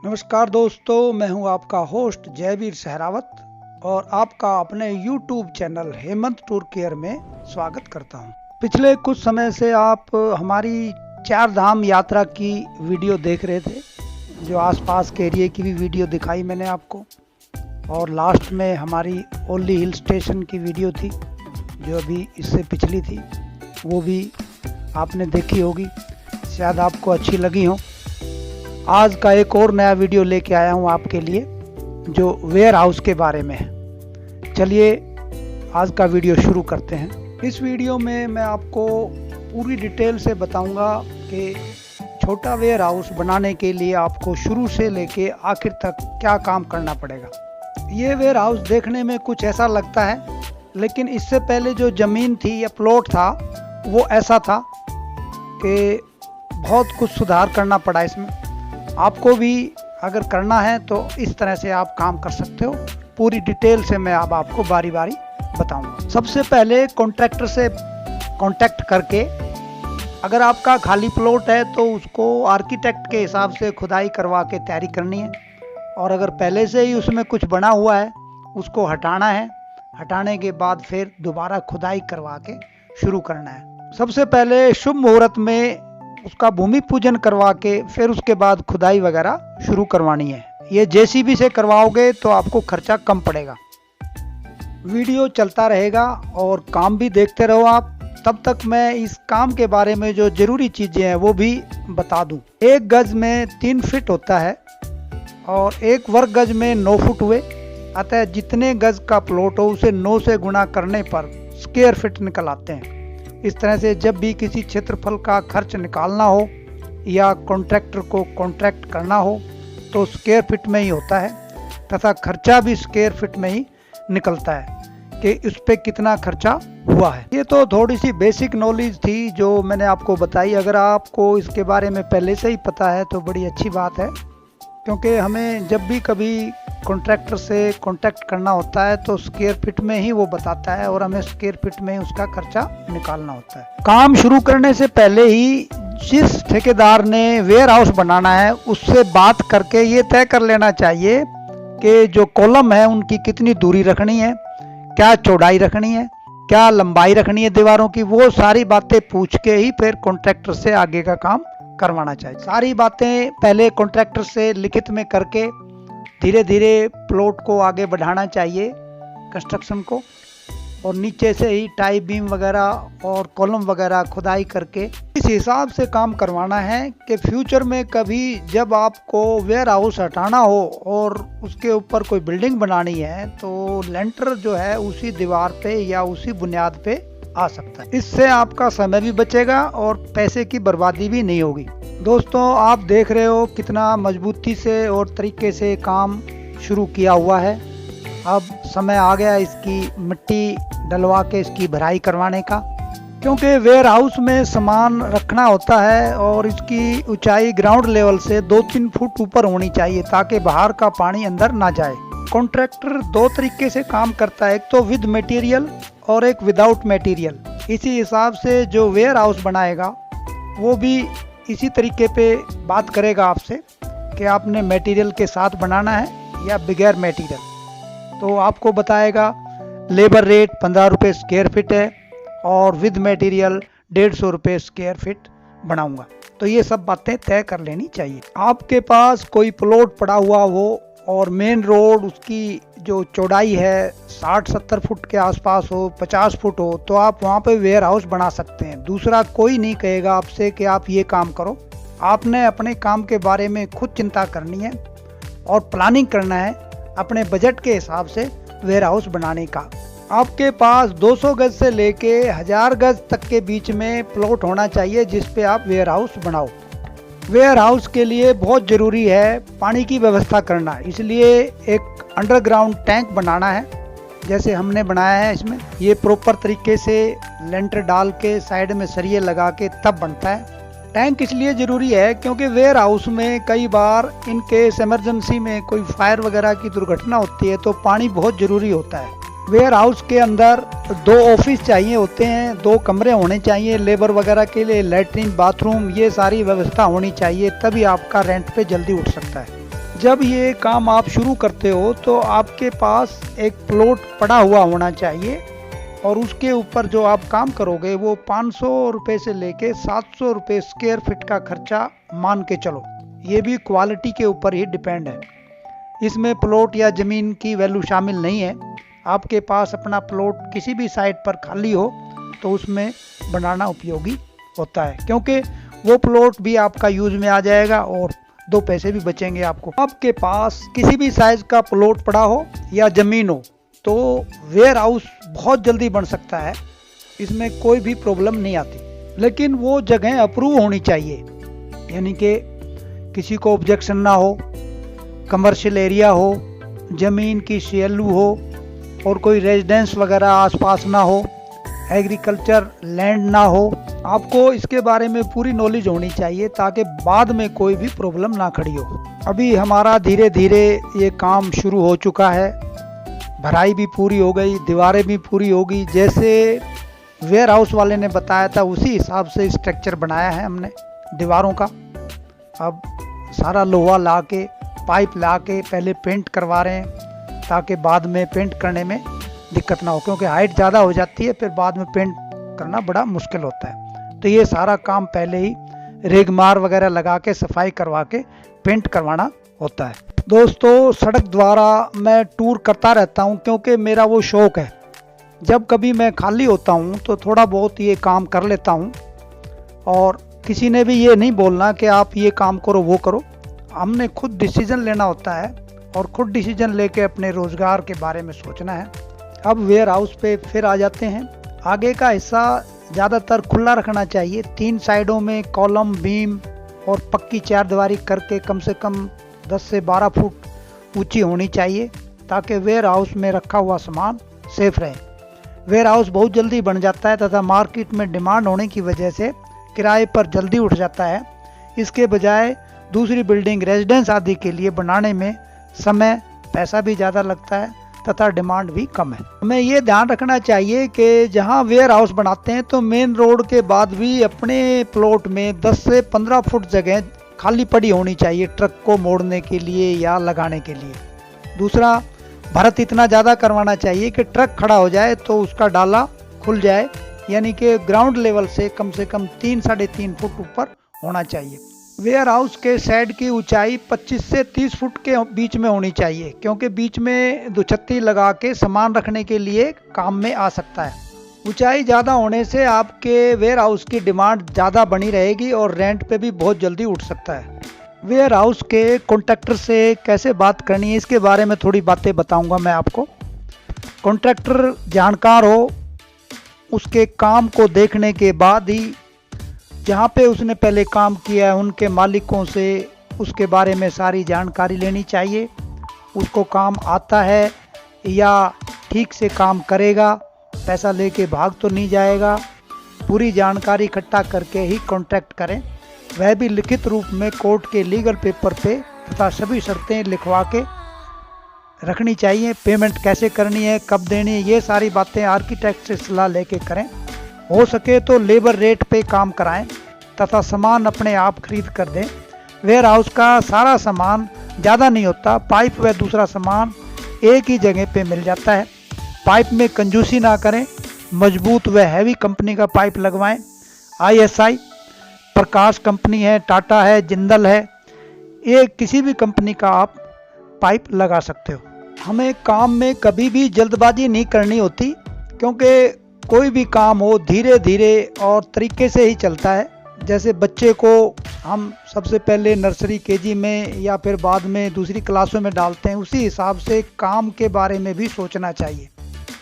नमस्कार दोस्तों, मैं हूं आपका होस्ट जयवीर सहरावत और आपका अपने YouTube channel Hemant tour care में स्वागत करता हूं। पिछले कुछ समय से आप हमारी 4 धाम यात्रा की वीडियो देख रहे थे, जो आसपास के एरिया की भी वीडियो दिखाई मैंने आपको, और लास्ट में हमारी ओल्ली हिल स्टेशन की वीडियो थी जो अभी इससे पिछली थी, वो भी आपने देखी होगी, शायद आपको अच्छी लगी हो। आज का एक और नया वीडियो लेके आया हूँ आपके लिए, जो वेयर हाउस के बारे में है। चलिए आज का वीडियो शुरू करते हैं। इस वीडियो में मैं आपको पूरी डिटेल से बताऊंगा कि छोटा वेयर हाउस बनाने के लिए आपको शुरू से लेके आखिर तक क्या काम करना पड़ेगा। ये वेयर हाउस देखने में कुछ ऐसा लगता है, लेकिन इससे पहले जो ज़मीन थी या प्लॉट था वो ऐसा था कि बहुत कुछ सुधार करना पड़ा इसमें। आपको भी अगर करना है तो इस तरह से आप काम कर सकते हो। पूरी डिटेल से मैं अब आपको बारी बारी बताऊंगा। सबसे पहले कॉन्ट्रैक्टर से कांटेक्ट करके, अगर आपका खाली प्लॉट है तो उसको आर्किटेक्ट के हिसाब से खुदाई करवा के तैयारी करनी है, और अगर पहले से ही उसमें कुछ बना हुआ है उसको हटाना है। हटाने के बाद फिर दोबारा खुदाई करवा के शुरू करना है। सबसे पहले शुभ मुहूर्त में उसका भूमि पूजन करवा के फिर उसके बाद खुदाई वगैरह शुरू करवानी है। ये जेसीबी से करवाओगे तो आपको खर्चा कम पड़ेगा। वीडियो चलता रहेगा और काम भी देखते रहो आप। तब तक मैं इस काम के बारे में जो जरूरी चीज़ें हैं वो भी बता दूं। 1 गज में 3 फीट होता है और 1 वर्ग गज में 9 फुट हुए। अतः जितने गज का प्लॉट हो उसे 9 से गुणा करने पर स्क्वायर फीट निकल आते हैं। इस तरह से जब भी किसी क्षेत्रफल का खर्च निकालना हो या कॉन्ट्रैक्टर को कॉन्ट्रैक्ट करना हो तो स्क्वायर फीट में ही होता है, तथा खर्चा भी स्क्वायर फीट में ही निकलता है कि उस पर कितना खर्चा हुआ है। ये तो थोड़ी सी बेसिक नॉलेज थी जो मैंने आपको बताई। अगर आपको इसके बारे में पहले से ही पता है तो बड़ी अच्छी बात है, क्योंकि हमें जब भी कभी कॉन्ट्रैक्टर से कांटेक्ट करना होता है तो स्क्वायर फीट में ही वो बताता है और हमें स्क्वायर फीट में ही उसका खर्चा निकालना होता है। काम शुरू करने से पहले ही जिस ठेकेदार ने वेयर हाउस बनाना है उससे बात करके ये तय कर लेना चाहिए कि जो कॉलम है उनकी कितनी दूरी रखनी है, क्या चौड़ाई रखनी है, क्या लंबाई रखनी है दीवारों की। वो सारी बातें पूछ के ही फिर कॉन्ट्रैक्टर से आगे का काम करवाना चाहिए। सारी बातें पहले कॉन्ट्रैक्टर से लिखित में करके धीरे धीरे प्लॉट को आगे बढ़ाना चाहिए, कंस्ट्रक्शन को, और नीचे से ही टाई बीम वगैरह और कॉलम वगैरह खुदाई करके इस हिसाब से काम करवाना है कि फ्यूचर में कभी जब आपको वेयर हाउस हटाना हो और उसके ऊपर कोई बिल्डिंग बनानी है तो लेंटर जो है उसी दीवार पे या उसी बुनियाद पे आ सकता है। इससे आपका समय भी बचेगा और पैसे की बर्बादी भी नहीं होगी। दोस्तों, आप देख रहे हो कितना मजबूती से और तरीके से काम शुरू किया हुआ है। अब समय आ गया इसकी मिट्टी डलवा के इसकी भराई करवाने का, क्योंकि वेयर हाउस में सामान रखना होता है और इसकी ऊंचाई ग्राउंड लेवल से 2-3 फुट ऊपर होनी चाहिए ताकि बाहर का पानी अंदर ना जाए। कॉन्ट्रैक्टर 2 तरीके से काम करता है, एक तो विद मटेरियल और एक विदाउट मटेरियल। इसी हिसाब से जो वेयर हाउस बनाएगा वो भी इसी तरीके पे बात करेगा आपसे कि आपने मटेरियल के साथ बनाना है या बगैर मटेरियल। तो आपको बताएगा लेबर रेट 15 रुपये स्क्वायर फीट है और विद मटेरियल 150 रुपये स्क्वायर फीट बनाऊंगा। तो ये सब बातें तय कर लेनी चाहिए। आपके पास कोई प्लॉट पड़ा हुआ हो और मेन रोड उसकी जो चौड़ाई है 60-70 फुट के आसपास हो, 50 फुट हो, तो आप वहाँ पे वेयर हाउस बना सकते हैं। दूसरा कोई नहीं कहेगा आपसे कि आप ये काम करो। आपने अपने काम के बारे में खुद चिंता करनी है और प्लानिंग करना है अपने बजट के हिसाब से वेयर हाउस बनाने का। आपके पास 200 गज से लेके 1000 गज तक के बीच में प्लॉट होना चाहिए जिस पे आप वेयर हाउस बनाओ। वेयर हाउस के लिए बहुत ज़रूरी है पानी की व्यवस्था करना, इसलिए एक अंडरग्राउंड टैंक बनाना है जैसे हमने बनाया है। इसमें ये प्रॉपर तरीके से लेंटर डाल के साइड में सरिये लगा के तब बनता है। टैंक इसलिए ज़रूरी है क्योंकि वेयर हाउस में कई बार इन केस इमरजेंसी में कोई फायर वगैरह की दुर्घटना होती है तो पानी बहुत ज़रूरी होता है। वेयर हाउस के अंदर 2 ऑफिस चाहिए होते हैं, 2 कमरे होने चाहिए लेबर वगैरह के लिए, लैट्रिन बाथरूम, ये सारी व्यवस्था होनी चाहिए, तभी आपका रेंट पे जल्दी उठ सकता है। जब ये काम आप शुरू करते हो तो आपके पास एक प्लॉट पड़ा हुआ होना चाहिए और उसके ऊपर जो आप काम करोगे वो 500 रुपये से लेके 700 रुपये स्क्वायर फीट का खर्चा मान के चलो। ये भी क्वालिटी के ऊपर ही डिपेंड है। इसमें प्लॉट या ज़मीन की वैल्यू शामिल नहीं है। आपके पास अपना प्लॉट किसी भी साइट पर खाली हो तो उसमें बनाना उपयोगी होता है, क्योंकि वो प्लॉट भी आपका यूज में आ जाएगा और 2 पैसे भी बचेंगे आपको। आपके पास किसी भी साइज का प्लॉट पड़ा हो या ज़मीन हो तो वेयर हाउस बहुत जल्दी बन सकता है, इसमें कोई भी प्रॉब्लम नहीं आती। लेकिन वो जगह अप्रूव होनी चाहिए, यानी कि किसी को ऑब्जेक्शन ना हो, कमर्शियल एरिया हो, ज़मीन की शेल्यू हो और कोई रेजिडेंस वगैरह आसपास ना हो, एग्रीकल्चर लैंड ना हो। आपको इसके बारे में पूरी नॉलेज होनी चाहिए ताकि बाद में कोई भी प्रॉब्लम ना खड़ी हो। अभी हमारा धीरे धीरे ये काम शुरू हो चुका है, भराई भी पूरी हो गई, दीवारें भी पूरी होगी। जैसे वेयर हाउस वाले ने बताया था उसी हिसाब से स्ट्रक्चर बनाया है हमने दीवारों का। अब सारा लोहा ला के, पाइप ला के पहले पेंट करवा रहे हैं ताकि बाद में पेंट करने में दिक्कत ना हो, क्योंकि हाइट ज़्यादा हो जाती है, फिर बाद में पेंट करना बड़ा मुश्किल होता है। तो ये सारा काम पहले ही रेगमार वगैरह लगा के सफाई करवा के पेंट करवाना होता है। दोस्तों, सड़क द्वारा मैं टूर करता रहता हूँ क्योंकि मेरा वो शौक़ है। जब कभी मैं खाली होता हूँ तो थोड़ा बहुत ये काम कर लेता हूँ और किसी ने भी ये नहीं बोलना कि आप ये काम करो वो करो। हमने खुद डिसीजन लेना होता है और खुद डिसीजन लेके अपने रोज़गार के बारे में सोचना है। अब वेयर हाउस पे फिर आ जाते हैं। आगे का हिस्सा ज़्यादातर खुला रखना चाहिए। 3 साइडों में कॉलम, बीम और पक्की चारदीवारी करके कम से कम 10 से 12 फुट ऊंची होनी चाहिए ताकि वेयर हाउस में रखा हुआ सामान सेफ रहे। वेयर हाउस बहुत जल्दी बन जाता है तथा मार्केट में डिमांड होने की वजह से किराए पर जल्दी उठ जाता है। इसके बजाय दूसरी बिल्डिंग, रेजिडेंस आदि के लिए बनाने में समय, पैसा भी ज़्यादा लगता है तथा डिमांड भी कम है। हमें ये ध्यान रखना चाहिए कि जहाँ वेयर हाउस बनाते हैं तो मेन रोड के बाद भी अपने प्लॉट में 10 से 15 फुट जगह खाली पड़ी होनी चाहिए ट्रक को मोड़ने के लिए या लगाने के लिए। दूसरा, भरत इतना ज़्यादा करवाना चाहिए कि ट्रक खड़ा हो जाए तो उसका डाला खुल जाए, यानी कि ग्राउंड लेवल से कम 3-3.5 फुट ऊपर होना चाहिए। वेयर हाउस के शेड की ऊंचाई 25 से 30 फुट के बीच में होनी चाहिए, क्योंकि बीच में 2 छत्ती लगा के सामान रखने के लिए काम में आ सकता है। ऊंचाई ज़्यादा होने से आपके वेयर हाउस की डिमांड ज़्यादा बनी रहेगी और रेंट पे भी बहुत जल्दी उठ सकता है। वेयर हाउस के कॉन्ट्रैक्टर से कैसे बात करनी है इसके बारे में थोड़ी बातें बताऊंगा मैं आपको। कॉन्ट्रैक्टर जानकार हो, उसके काम को देखने के बाद ही जहाँ पे उसने पहले काम किया है उनके मालिकों से उसके बारे में सारी जानकारी लेनी चाहिए। उसको काम आता है या ठीक से काम करेगा, पैसा लेके भाग तो नहीं जाएगा। पूरी जानकारी इकट्ठा करके ही कॉन्ट्रैक्ट करें, वह भी लिखित रूप में कोर्ट के लीगल पेपर पे तथा सभी शर्तें लिखवा के रखनी चाहिए। पेमेंट कैसे करनी है, कब देनी है, ये सारी बातें आर्किटेक्ट से सलाह लेके करें। हो सके तो लेबर रेट पे काम कराएं तथा सामान अपने आप खरीद कर दें। वेयर हाउस का सारा सामान ज़्यादा नहीं होता, पाइप व दूसरा सामान एक ही जगह पे मिल जाता है। पाइप में कंजूसी ना करें, मजबूत व हैवी कंपनी का पाइप लगवाएं। ISI, प्रकाश कंपनी है, टाटा है, जिंदल है, ये किसी भी कंपनी का आप पाइप लगा सकते हो। हमें काम में कभी भी जल्दबाजी नहीं करनी होती, क्योंकि कोई भी काम हो धीरे धीरे और तरीके से ही चलता है। जैसे बच्चे को हम सबसे पहले नर्सरी KG में या फिर बाद में दूसरी क्लासों में डालते हैं, उसी हिसाब से काम के बारे में भी सोचना चाहिए।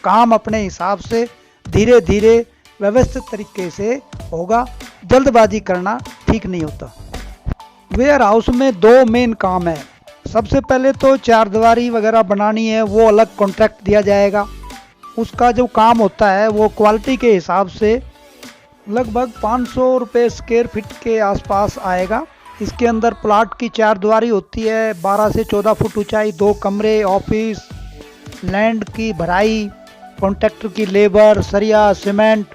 काम अपने हिसाब से धीरे धीरे व्यवस्थित तरीके से होगा, जल्दबाजी करना ठीक नहीं होता। वेयर हाउस में 2 मेन काम है। सबसे पहले तो चारदीवारी वगैरह बनानी है, वो अलग कॉन्ट्रैक्ट दिया जाएगा। उसका जो काम होता है वो क्वालिटी के हिसाब से लगभग 500 रुपये स्क्वायर फीट के आसपास आएगा। इसके अंदर प्लाट की चारदीवारी होती है, 12 से 14 फुट ऊंचाई, 2 कमरे, ऑफिस, लैंड की भराई, कॉन्ट्रैक्टर की लेबर, सरिया, सीमेंट,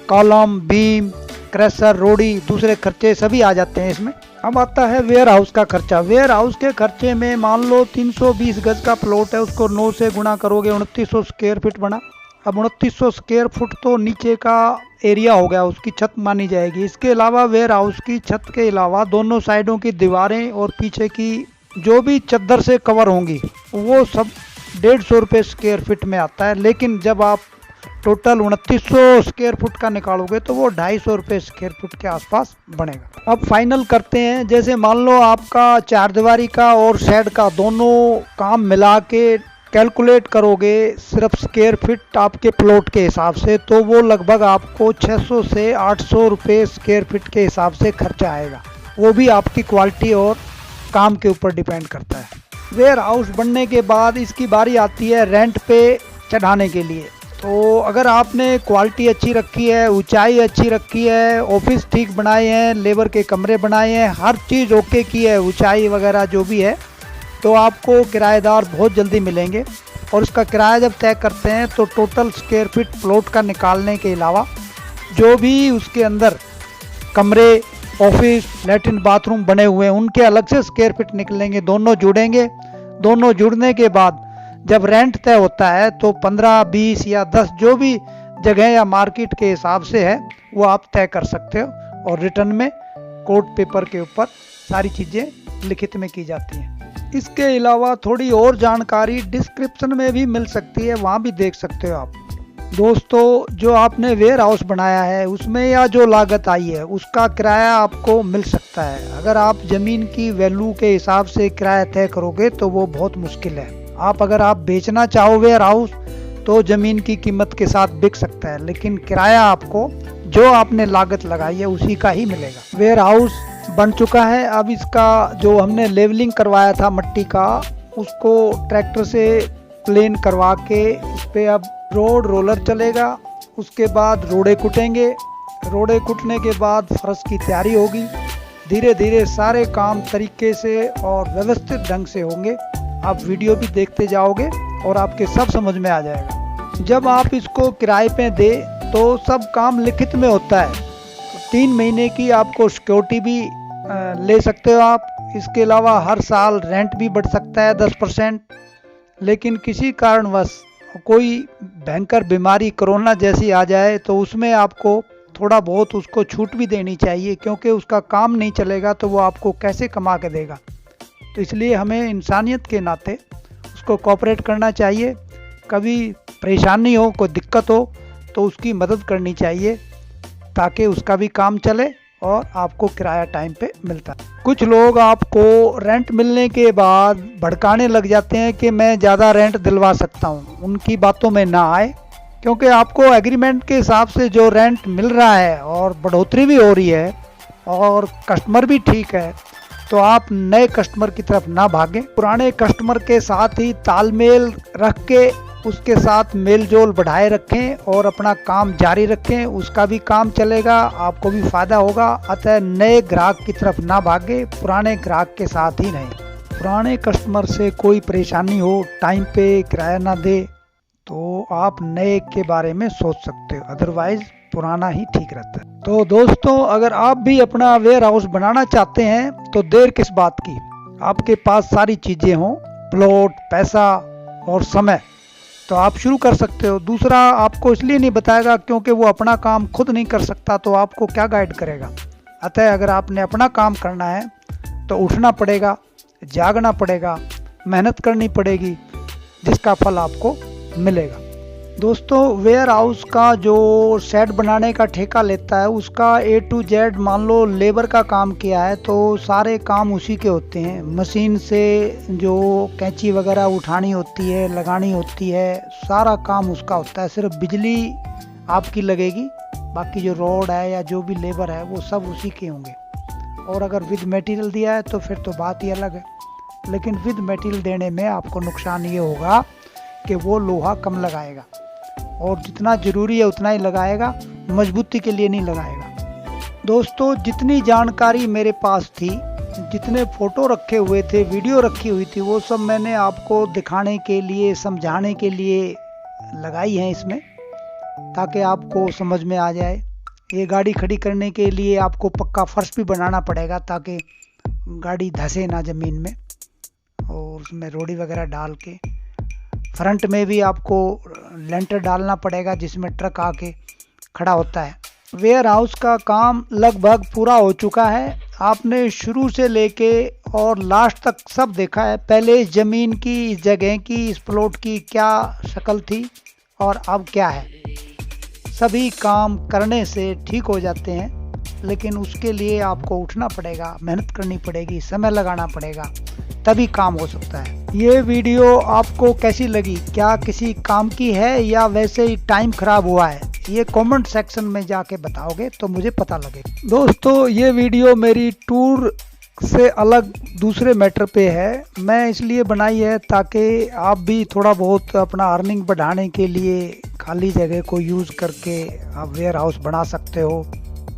कॉलम, बीम, क्रशर, रोड़ी, दूसरे खर्चे सभी आ जाते हैं इसमें। अब आता है वेयर हाउस का खर्चा। वेयर हाउस के खर्चे में मान लो 320 गज का प्लॉट है, उसको 9 से गुणा करोगे 2900 स्क्वायर फीट बना। अब 2900 स्क्वायर फुट तो नीचे का एरिया हो गया, उसकी छत मानी जाएगी। इसके अलावा वेयर हाउस की छत के अलावा दोनों साइडों की दीवारें और पीछे की जो भी चद्दर से कवर होंगी वो सब 150 रुपये स्क्वायर फीट में आता है। लेकिन जब आप टोटल 2900 स्क्वायर फुट का निकालोगे तो वो 250 रुपये स्क्वायर फुट के आसपास बनेगा। अब फाइनल करते हैं। जैसे मान लो आपका 4 दीवारी का और शेड का दोनों काम मिला के कैलकुलेट करोगे सिर्फ स्क्वायर फीट आपके प्लॉट के हिसाब से, तो वो लगभग आपको 600 से 800 रुपये स्क्वायर फीट के हिसाब से खर्चा आएगा। वो भी आपकी क्वालिटी और काम के ऊपर डिपेंड करता है। वेयर हाउस बनने के बाद इसकी बारी आती है रेंट पे चढ़ाने के लिए। तो अगर आपने क्वालिटी अच्छी रखी है, ऊंचाई अच्छी रखी है, ऑफिस ठीक बनाए हैं, लेबर के कमरे बनाए हैं, हर चीज़ ओके की है, ऊंचाई वगैरह जो भी है, तो आपको किराएदार बहुत जल्दी मिलेंगे। और इसका किराया जब तय करते हैं तो टोटल स्क्वायर फीट प्लॉट का निकालने के अलावा जो भी उसके अंदर कमरे, ऑफिस, लैट्रिन, बाथरूम बने हुए हैं उनके अलग से स्क्वायर फीट निकलेंगे, दोनों जुड़ेंगे। दोनों जुड़ने के बाद जब रेंट तय होता है तो 15, 20 या 10 जो भी जगह या मार्केट के हिसाब से है वो आप तय कर सकते हो। और रिटर्न में कोर्ट पेपर के ऊपर सारी चीज़ें लिखित में की जाती हैं। इसके अलावा थोड़ी और जानकारी डिस्क्रिप्शन में भी मिल सकती है, वहाँ भी देख सकते हो आप। दोस्तों, जो आपने वेयर हाउस बनाया है उसमें या जो लागत आई है उसका किराया आपको मिल सकता है। अगर आप ज़मीन की वैल्यू के हिसाब से किराया तय करोगे तो वो बहुत मुश्किल है। अगर आप बेचना चाहो वेयर हाउस तो ज़मीन की कीमत के साथ बिक सकता है, लेकिन किराया आपको जो आपने लागत लगाई है उसी का ही मिलेगा। वेयर हाउस बन चुका है। अब इसका जो हमने लेवलिंग करवाया था मट्टी का, उसको ट्रैक्टर से प्लेन करवा के उस पर अब रोड रोलर चलेगा। उसके बाद रोड़े कुटेंगे। रोड़े कुटने के बाद फर्श की तैयारी होगी। धीरे धीरे सारे काम तरीके से और व्यवस्थित ढंग से होंगे। आप वीडियो भी देखते जाओगे और आपके सब समझ में आ जाएगा। जब आप इसको किराए पे दे तो सब काम लिखित में होता है। 3 महीने की आपको सिक्योरिटी भी ले सकते हो आप। इसके अलावा हर साल रेंट भी बढ़ सकता है 10%। लेकिन किसी कारणवश कोई भयंकर बीमारी कोरोना जैसी आ जाए तो उसमें आपको थोड़ा बहुत उसको छूट भी देनी चाहिए, क्योंकि उसका काम नहीं चलेगा तो वो आपको कैसे कमा के देगा। तो इसलिए हमें इंसानियत के नाते उसको कोऑपरेट करना चाहिए। कभी परेशानी हो, कोई दिक्कत हो तो उसकी मदद करनी चाहिए ताकि उसका भी काम चले और आपको किराया टाइम पे मिलता है। कुछ लोग आपको रेंट मिलने के बाद भड़काने लग जाते हैं कि मैं ज़्यादा रेंट दिलवा सकता हूँ। उनकी बातों में ना आए, क्योंकि आपको एग्रीमेंट के हिसाब से जो रेंट मिल रहा है और बढ़ोतरी भी हो रही है और कस्टमर भी ठीक है, तो आप नए कस्टमर की तरफ ना भागें। पुराने कस्टमर के साथ ही तालमेल रख के उसके साथ मेल जोल बढ़ाए रखें और अपना काम जारी रखें। उसका भी काम चलेगा, आपको भी फायदा होगा। अतः नए ग्राहक की तरफ ना भागे, पुराने ग्राहक के साथ ही रहें। पुराने कस्टमर से कोई परेशानी हो, टाइम पे किराया ना दे, तो आप नए के बारे में सोच सकते हो, अदरवाइज पुराना ही ठीक रहता है। तो दोस्तों, अगर आप भी अपना वेयर हाउस बनाना चाहते हैं तो देर किस बात की। आपके पास सारी चीज़ें हों, प्लॉट, पैसा और समय, तो आप शुरू कर सकते हो। दूसरा आपको इसलिए नहीं बताएगा क्योंकि वो अपना काम खुद नहीं कर सकता, तो आपको क्या गाइड करेगा। अतः अगर आपने अपना काम करना है तो उठना पड़ेगा, जागना पड़ेगा, मेहनत करनी पड़ेगी, जिसका फल आपको मिलेगा। दोस्तों, वेयर हाउस का जो शेड बनाने का ठेका लेता है उसका A to Z मान लो लेबर का काम किया है तो सारे काम उसी के होते हैं। मशीन से जो कैंची वगैरह उठानी होती है, लगानी होती है, सारा काम उसका होता है। सिर्फ बिजली आपकी लगेगी, बाकी जो रोड है या जो भी लेबर है वो सब उसी के होंगे। और अगर विद मटेरियल दिया है तो फिर तो बात ही अलग है। लेकिन विद मटेरियल देने में आपको नुकसान ये होगा कि वो लोहा कम लगाएगा और जितना ज़रूरी है उतना ही लगाएगा, मजबूती के लिए नहीं लगाएगा। दोस्तों, जितनी जानकारी मेरे पास थी, जितने फ़ोटो रखे हुए थे, वीडियो रखी हुई थी, वो सब मैंने आपको दिखाने के लिए, समझाने के लिए लगाई हैं इसमें, ताकि आपको समझ में आ जाए। ये गाड़ी खड़ी करने के लिए आपको पक्का फर्श भी बनाना पड़ेगा ताकि गाड़ी धंसे ना ज़मीन में, और उसमें रोड़ी वगैरह डाल के फ्रंट में भी आपको लेंटर डालना पड़ेगा जिसमें ट्रक आके खड़ा होता है। वेयर हाउस का काम लगभग पूरा हो चुका है। आपने शुरू से लेके और लास्ट तक सब देखा है। पहले इस ज़मीन की, इस जगह की, इस प्लॉट की क्या शक्ल थी और अब क्या है। सभी काम करने से ठीक हो जाते हैं, लेकिन उसके लिए आपको उठना पड़ेगा, मेहनत करनी पड़ेगी, समय लगाना पड़ेगा, तभी काम हो सकता है। ये वीडियो आपको कैसी लगी? क्या किसी काम की है या वैसे ही टाइम खराब हुआ है? ये कमेंट सेक्शन में जाके बताओगे तो मुझे पता लगेगा। दोस्तों, ये वीडियो मेरी टूर से अलग दूसरे मैटर पे है। मैं इसलिए बनाई है ताकि आप भी थोड़ा बहुत अपना अर्निंग बढ़ाने के लिए खाली जगह को यूज़ करके आप वेयर हाउस बना सकते हो।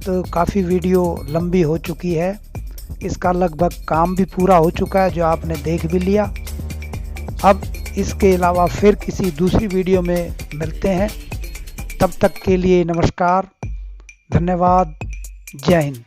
तो काफ़ी वीडियो लंबी हो चुकी है, इसका लगभग काम भी पूरा हो चुका है जो आपने देख भी लिया। अब इसके अलावा फिर किसी दूसरी वीडियो में मिलते हैं। तब तक के लिए नमस्कार, धन्यवाद, जय हिंद।